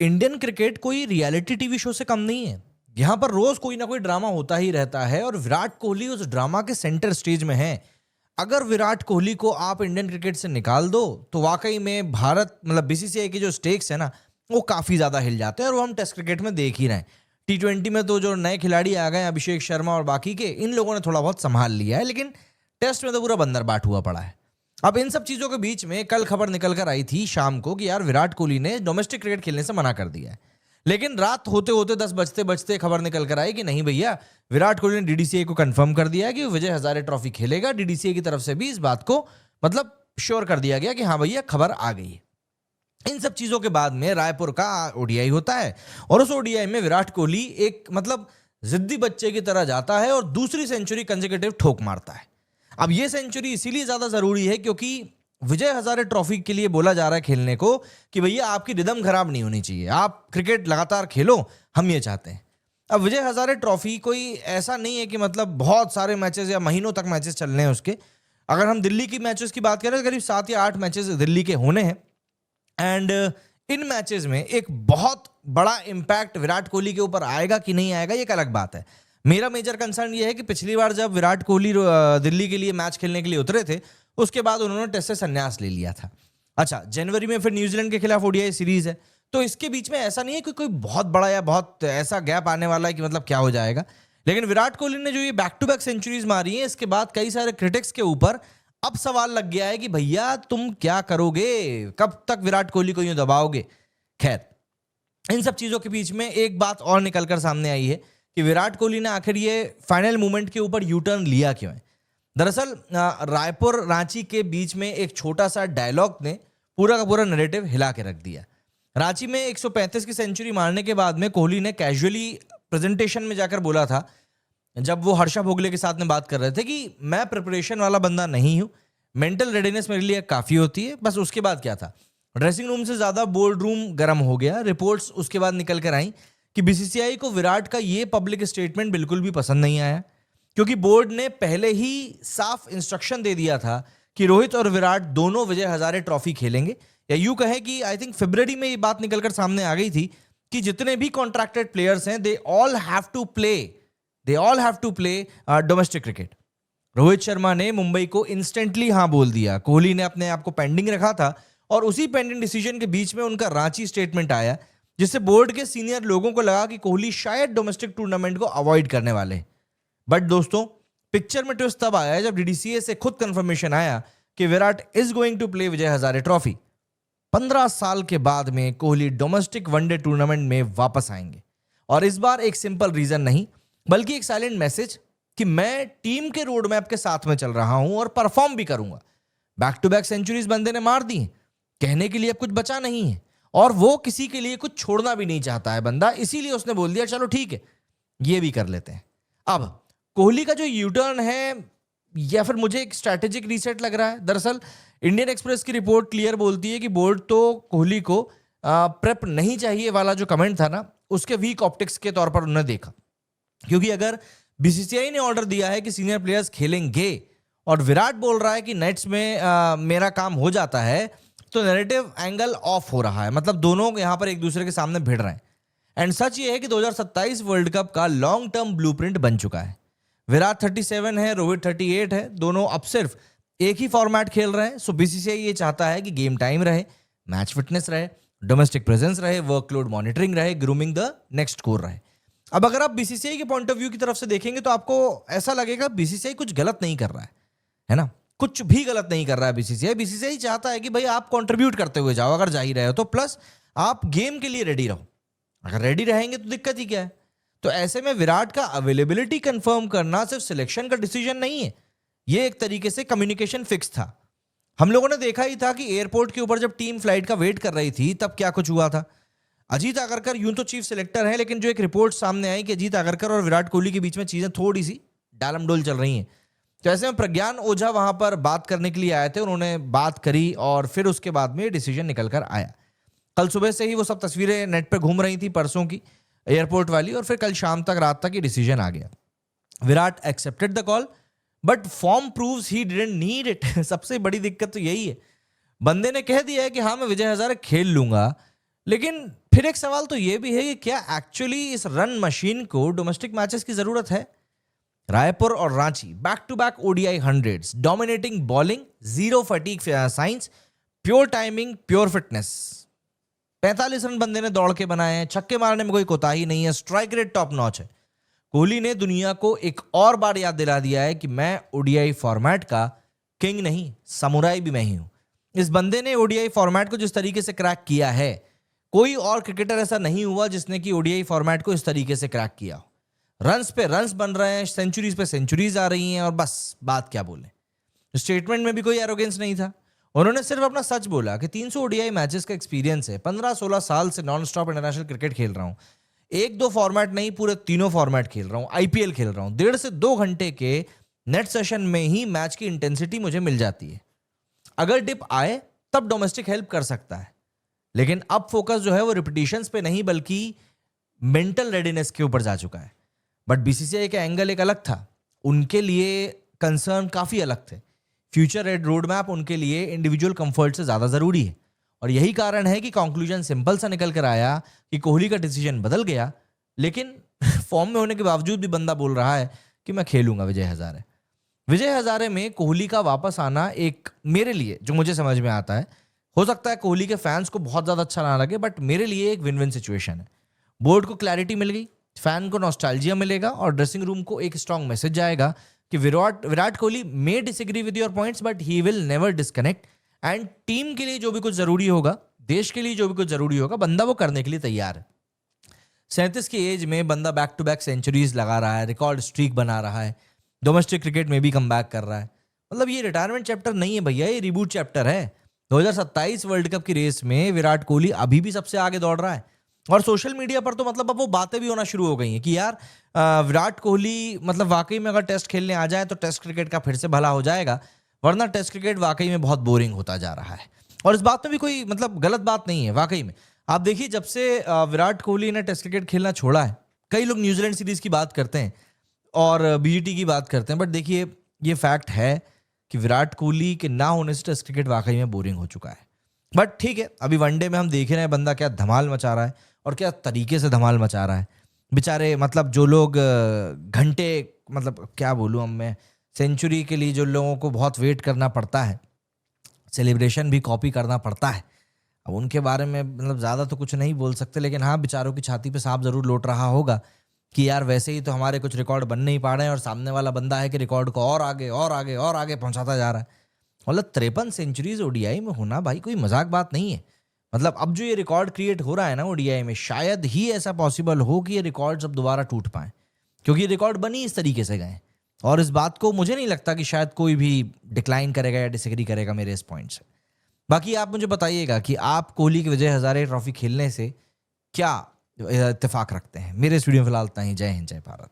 Indian cricket कोई reality TV show से कम नहीं है। यहाँ पर रोज कोई ना कोई ड्रामा होता ही रहता है और विराट कोहली उस ड्रामा के सेंटर स्टेज में है। अगर विराट कोहली को आप इंडियन क्रिकेट से निकाल दो तो वाकई में भारत मतलब बीसीसीआई के जो स्टेक्स है ना वो काफी ज्यादा हिल जाते हैं और वो हम टेस्ट क्रिकेट में देख ही रहे हैं। T20 में तो जो नए खिलाड़ी आ गए अभिषेक शर्मा और बाकी के इन लोगों ने थोड़ा बहुत संभाल लिया है, लेकिन टेस्ट में तो पूरा बंदर बाट हुआ पड़ा है। अब इन सब चीजों के बीच में कल खबर निकल कर आई थी शाम को कि यार विराट कोहली ने डोमेस्टिक क्रिकेट खेलने से मना कर दिया है। लेकिन रात होते होते 10 बजते बजते खबर निकल कर आई कि नहीं भैया, विराट कोहली ने डीडीसीए को कंफर्म कर दिया है कि वो विजय हजारे ट्रॉफी खेलेगा। डीडीसीए की तरफ से भी इस बात को मतलब श्योर कर दिया गया कि हाँ भैया खबर आ गई है। इन सब चीजों के बाद में रायपुर का ओडीआई होता है और उस ओडीआई में विराट कोहली एक मतलब जिद्दी बच्चे की तरह जाता है और दूसरी सेंचुरी कंसेक्यूटिव ठोक मारता है। अब ये सेंचुरी इसीलिए ज्यादा जरूरी है क्योंकि विजय हजारे ट्रॉफी के लिए बोला जा रहा है खेलने को कि भैया आपकी रिदम खराब नहीं होनी चाहिए, आप क्रिकेट लगातार खेलो, हम ये चाहते हैं। अब विजय हजारे ट्रॉफी कोई ऐसा नहीं है कि मतलब बहुत सारे मैचेस या महीनों तक मैचेस चलने हैं उसके। अगर हम दिल्ली की मैचेस की बात करें तो करीब 7 या 8 मैचेस दिल्ली के होने हैं एंड इन मैचेस में एक बहुत बड़ा इंपैक्ट विराट कोहली के ऊपर आएगा कि नहीं आएगा ये एक अलग बात है। मेरा मेजर कंसर्न ये है कि पिछली बार जब विराट कोहली दिल्ली के लिए मैच खेलने के लिए उतरे थे उसके बाद उन्होंने टेस्ट से संन्यास ले लिया था। अच्छा, जनवरी में फिर न्यूजीलैंड के खिलाफ ओडीआई सीरीज है, तो इसके बीच में ऐसा नहीं है कि कोई बहुत बड़ा या बहुत ऐसा गैप आने वाला है कि मतलब क्या हो जाएगा। लेकिन विराट कोहली ने जो ये बैक टू बैक सेंचुरीज मारी है इसके बाद कई सारे क्रिटिक्स के ऊपर अब सवाल लग गया है कि भैया तुम क्या करोगे, कब तक विराट कोहली को यूं दबाओगे। खैर, इन सब चीजों के बीच में एक बात और निकलकर सामने आई है कि विराट कोहली ने आखिर ये फाइनल मूवमेंट के ऊपर यू टर्न लिया क्यों है। दरअसल रायपुर रांची के बीच में एक छोटा सा डायलॉग ने पूरा का पूरा नैरेटिव हिला के रख दिया। रांची में 135 की सेंचुरी मारने के बाद में कोहली ने कैजुअली प्रेजेंटेशन में जाकर बोला था, जब वो हर्षा भोगले के साथ में बात कर रहे थे, कि मैं प्रिपरेशन वाला बंदा नहीं हूं, मेंटल रेडीनेस मेरे लिए काफी होती है। बस उसके बाद क्या था, ड्रेसिंग रूम से ज्यादा बोर्ड रूम गर्म हो गया। रिपोर्ट्स उसके बाद निकल कर आई कि बीसीसीआई को विराट का ये पब्लिक स्टेटमेंट बिल्कुल भी पसंद नहीं आया क्योंकि बोर्ड ने पहले ही साफ इंस्ट्रक्शन दे दिया था कि रोहित और विराट दोनों विजय हजारे ट्रॉफी खेलेंगे। या यूं कहें कि आई थिंक फरवरी में ये बात निकलकर सामने आ गई थी कि जितने भी कॉन्ट्रैक्टेड प्लेयर्स हैं they all have to play domestic cricket. Rohit Sharma ने मुंबई को इंस्टेंटली हाँ बोल दिया। कोहली ने अपने आप को पेंडिंग रखा था और उसी पेंडिंग डिसीजन के बीच में उनका रांची स्टेटमेंट आया जिससे बोर्ड के सीनियर लोगों को लगा कि कोहली शायद डोमेस्टिक टूर्नामेंट को अवॉइड करने वाले हैं। बट दोस्तों, पिक्चर में ट्विस्ट तब आया जब डीडीसीए से खुद कंफर्मेशन आया कि Virat is going to play Vijay Hazare trophy. 15 साल के बाद में कोहली डोमेस्टिक वनडे टूर्नामेंट में वापस आएंगे और इस बार एक सिंपल रीजन नहीं बल्कि एक साइलेंट मैसेज कि मैं टीम के रोड मैप के साथ में चल रहा हूं और परफॉर्म भी करूंगा। बैक टू बैक सेंचुरीज बंदे ने मार दी, कहने के लिए अब कुछ बचा नहीं है और वो किसी के लिए कुछ छोड़ना भी नहीं चाहता है बंदा, इसीलिए उसने बोल दिया चलो ठीक है ये भी कर लेते हैं। अब कोहली का जो यूटर्न है या फिर मुझे एक स्ट्रैटेजिक रीसेट लग रहा है। दरअसल इंडियन एक्सप्रेस की रिपोर्ट क्लियर बोलती है कि बोर्ड तो कोहली को प्रेप नहीं चाहिए वाला जो कमेंट था ना उसके वीक ऑप्टिक्स के तौर पर उन्होंने देखा, क्योंकि अगर बीसीसीआई ने ऑर्डर दिया है कि सीनियर प्लेयर्स खेलेंगे और विराट बोल रहा है कि नेट्स में मेरा काम हो जाता है तो नैरेटिव एंगल ऑफ हो रहा है, मतलब दोनों यहां पर एक दूसरे के सामने भिड़ रहे हैं। एंड सच ये है कि 2027 वर्ल्ड कप का लॉन्ग टर्म ब्लूप्रिंट बन चुका है। विराट 37 है, रोहित 38 है, दोनों अब सिर्फ एक ही फॉर्मेट खेल रहे हैं। सो बीसीसीआई ये चाहता है कि गेम टाइम रहे, मैच फिटनेस रहे, डोमेस्टिक प्रेजेंस रहे, वर्कलोड मॉनिटरिंग रहे, ग्रूमिंग द नेक्स्ट स्कोर रहे। अब अगर आप बीसीसीआई के पॉइंट ऑफ व्यू की तरफ से देखेंगे तो आपको ऐसा लगेगा बीसीसीआई कुछ गलत नहीं कर रहा है ना, कुछ भी गलत नहीं कर रहा है बीसीसीआई। बीसीसीआई चाहता है कि भाई आप कंट्रीब्यूट करते हुए जाओ अगर जा ही रहे हो तो, प्लस आप गेम के लिए रेडी रहो। अगर रेडी रहेंगे तो दिक्कत ही क्या है। तो ऐसे में विराट का अवेलेबिलिटी कंफर्म करना सिर्फ सिलेक्शन का डिसीजन नहीं है, ये एक तरीके से कम्युनिकेशन फिक्स था। हम लोगों ने देखा ही था कि एयरपोर्ट के ऊपर जब टीम फ्लाइट का वेट कर रही थी तब क्या कुछ हुआ था। अजीत आगरकर यूं तो चीफ सिलेक्टर हैं, लेकिन जो एक रिपोर्ट सामने आई कि अजीत आगरकर और विराट कोहली के बीच में चीजें थोड़ी सी डालमडोल चल रही हैं। तो ऐसे में प्रज्ञान ओझा वहां पर बात करने के लिए आए थे, उन्होंने बात करी और फिर उसके बाद में डिसीजन निकल कर आया। कल सुबह से ही वो सब तस्वीरें नेट पे घूम रही थी परसों की एयरपोर्ट वाली, और फिर कल शाम तक रात तक ये डिसीजन आ गया। Virat accepted the call but form proves he didn't need it. सबसे बड़ी दिक्कत तो यही है, बंदे ने कह दिया है कि हाँ मैं विजय हजारे खेल लूंगा, लेकिन फिर एक सवाल तो ये भी है कि क्या एक्चुअली इस रन मशीन को डोमेस्टिक मैचेस की जरूरत है? रायपुर और Ranchi back to back ODI hundreds, dominating bowling, zero fatigue science, pure timing, pure fitness. 45 run बंदे ने दौड़ के बनाए हैं, छक्के मारने में कोई कोताही नहीं है, स्ट्राइक रेट टॉप नॉच है। कोहली ने दुनिया को एक और बार याद दिला दिया है कि मैं ओडीआई फॉर्मेट का किंग नहीं, समुराई भी मैं ही हूं। इस बंदे ने ओडीआई फॉर्मेट को जिस तरीके से क्रैक किया है, कोई और क्रिकेटर ऐसा नहीं हुआ जिसने कि ओडीआई फॉर्मेट को इस तरीके से क्रैक किया हो। रन्स पे रन्स बन रहे हैं, सेंचुरीज पे सेंचुरीज आ रही हैं, और बस बात क्या बोले। स्टेटमेंट में भी कोई एरोगेंस नहीं था, उन्होंने सिर्फ अपना सच बोला कि 300 ओडीआई मैचेस का एक्सपीरियंस है, 15-16 साल से नॉन स्टॉप इंटरनेशनल क्रिकेट खेल रहा हूं, एक दो फॉर्मेट नहीं पूरे तीनों फॉर्मेट खेल रहा हूं, आईपीएल खेल रहा हूं, 1.5 से 2 घंटे के नेट सेशन में ही मैच की इंटेंसिटी मुझे मिल जाती है। अगर डिप आए तब डोमेस्टिक हेल्प कर सकता है, लेकिन अब फोकस जो है वो रिपीटिशंस पे नहीं बल्कि मेंटल रेडीनेस के ऊपर जा चुका है। बट बीसीसीआई का एंगल एक अलग था, उनके लिए कंसर्न काफी अलग थे। फ्यूचर रेड रोड मैप उनके लिए इंडिविजुअल कंफर्ट से ज्यादा जरूरी है, और यही कारण है कि कंक्लूजन सिंपल सा निकल कर आया कि कोहली का डिसीजन बदल गया, लेकिन फॉर्म में होने के बावजूद भी बंदा बोल रहा है कि मैं खेलूंगा विजय हजारे। विजय हजारे में कोहली का वापस आना एक, मेरे लिए जो मुझे समझ में आता है, हो सकता है कोहली के फैंस को बहुत ज्यादा अच्छा ना लगे, बट मेरे लिए एक विन विन सिचुएशन है। बोर्ड को क्लैरिटी मिल गई, फैन को नॉस्टैल्जिया मिलेगा, और ड्रेसिंग रूम को एक स्ट्रांग मैसेज जाएगा कि Virat Kohli may disagree with your points but he will never disconnect, and team के लिए जो भी कुछ जरूरी होगा, देश के लिए जो भी कुछ जरूरी होगा, बंदा वो करने के लिए तैयार है। 37 की एज में बंदा बैक टू बैक सेंचुरीज लगा रहा है, रिकॉर्ड स्ट्रीक बना रहा है, डोमेस्टिक क्रिकेट में भी कम बैक कर रहा है। मतलब ये रिटायरमेंट चैप्टर नहीं है भैया, ये रिबूट चैप्टर है। 2027 वर्ल्ड कप की रेस में विराट कोहली अभी भी सबसे आगे दौड़ रहा है, और सोशल मीडिया पर तो मतलब अब वो बातें भी होना शुरू हो गई हैं कि यार विराट कोहली मतलब वाकई में अगर टेस्ट खेलने आ जाए तो टेस्ट क्रिकेट का फिर से भला हो जाएगा, वरना टेस्ट क्रिकेट वाकई में बहुत बोरिंग होता जा रहा है। और इस बात में भी कोई मतलब गलत बात नहीं है। वाकई में आप देखिए, जब से विराट कोहली ने टेस्ट क्रिकेट खेलना छोड़ा है, कई लोग न्यूजीलैंड सीरीज की बात करते हैं और बीजीटी की बात करते हैं, बट देखिए ये फैक्ट है कि विराट कोहली के ना होने से टेस्ट क्रिकेट वाकई में बोरिंग हो चुका है। बट ठीक है, अभी वनडे में हम देख रहे हैं बंदा क्या धमाल मचा रहा है, और क्या तरीके से धमाल मचा रहा है। बेचारे मतलब जो लोग घंटे, मतलब क्या बोलूँ अब मैं, सेंचुरी के लिए जो लोगों को बहुत वेट करना पड़ता है, सेलिब्रेशन भी कॉपी करना पड़ता है, अब उनके बारे में मतलब ज़्यादा तो कुछ नहीं बोल सकते, लेकिन हाँ बेचारों की छाती पे सांप जरूर लौट रहा होगा कि यार वैसे ही तो हमारे कुछ रिकॉर्ड बन नहीं पा रहे हैं, और सामने वाला बंदा है कि रिकॉर्ड को और आगे और आगे और आगे पहुंचाता जा रहा है। मतलब 53 सेंचुरीज ओडीआई में होना भाई कोई मजाक बात नहीं है। मतलब अब जो ये रिकॉर्ड क्रिएट हो रहा है ना ओडीआई में, शायद ही ऐसा पॉसिबल हो कि ये रिकॉर्ड्स अब दोबारा टूट पाए, क्योंकि ये रिकॉर्ड बनी इस तरीके से गए, और इस बात को मुझे नहीं लगता कि शायद कोई भी डिक्लाइन करेगा या डिसएग्री करेगा मेरे इस पॉइंट से। बाकी आप मुझे बताइएगा कि आप कोहली की विजय हजारे ट्रॉफी खेलने से क्या इत्तेफाक रखते हैं। मेरे इस वीडियो में फिलहाल इतना ही। जय हिंद, जय भारत।